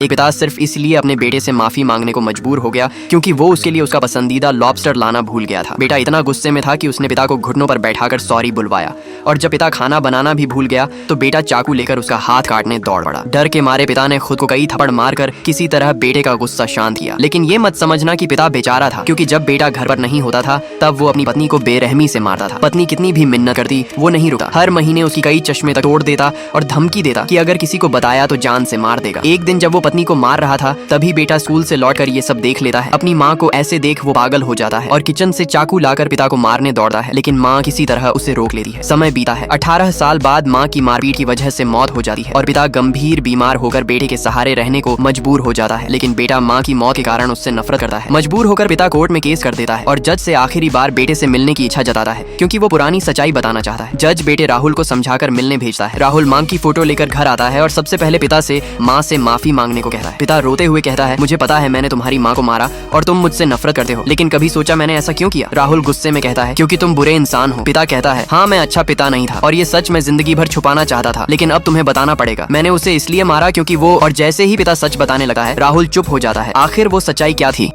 एक पिता सिर्फ इसलिए अपने बेटे से माफी मांगने को मजबूर हो गया क्योंकि वो उसके लिए उसका पसंदीदा लॉबस्टर लाना भूल गया था। बेटा इतना गुस्से में था कि उसने पिता को घुटनों पर बैठाकर सॉरी बुलवाया और जब पिता खाना बनाना भी भूल गया तो बेटा चाकू लेकर उसका हाथ काटने दौड़ पड़ा। डर के मारे पिता ने खुद को कई थप्पड़ मारकर किसी तरह बेटे का गुस्सा शांत किया। लेकिन ये मत समझना कि पिता बेचारा था, क्योंकि जब बेटा घर पर नहीं होता था तब वो अपनी पत्नी को बेरहमी से मारता था। पत्नी कितनी भी मिन्नत करती वो नहीं रुकता। हर महीने उसकी कई चश्मे तक तोड़ देता और धमकी देता कि अगर किसी को बताया तो जान से मार देगा। एक दिन जब वो पत्नी को मार रहा था तभी बेटा स्कूल से लौटकर ये सब देख लेता है। अपनी माँ को ऐसे देख वो पागल हो जाता है और किचन से चाकू लाकर पिता को मारने दौड़ता है, लेकिन माँ किसी तरह उसे रोक लेती है। समय बीता है। 18 साल बाद माँ की मारपीट की वजह से मौत हो जाती है और पिता गंभीर बीमार होकर बेटे के सहारे रहने को मजबूर हो जाता है। लेकिन बेटा माँ की मौत के कारण उससे नफरत करता है। मजबूर होकर पिता कोर्ट में केस कर देता है और जज से आखिरी बार बेटे से मिलने की इच्छा जताता है क्योंकि वो पुरानी सच्चाई बताना चाहता है। जज बेटे राहुल को समझाकर मिलने भेजता है। राहुल माँ की फोटो लेकर घर आता है और सबसे पहले पिता से माँ से माफी मांगने को कहता है। पिता रोते हुए कहता है, मुझे पता है मैंने तुम्हारी माँ को मारा और तुम मुझसे नफरत करते हो, लेकिन कभी सोचा मैंने ऐसा क्यों किया? राहुल गुस्से में कहता है, क्योंकि तुम बुरे इंसान हो। पिता कहता है, हाँ मैं अच्छा पिता नहीं था और ये सच मैं जिंदगी भर छुपाना चाहता था, लेकिन अब तुम्हें बताना पड़ेगा। मैंने उसे इसलिए मारा क्योंकि वो। और जैसे ही पिता सच बताने लगा है राहुल चुप हो जाता है। आखिर वो सच्चाई क्या थी?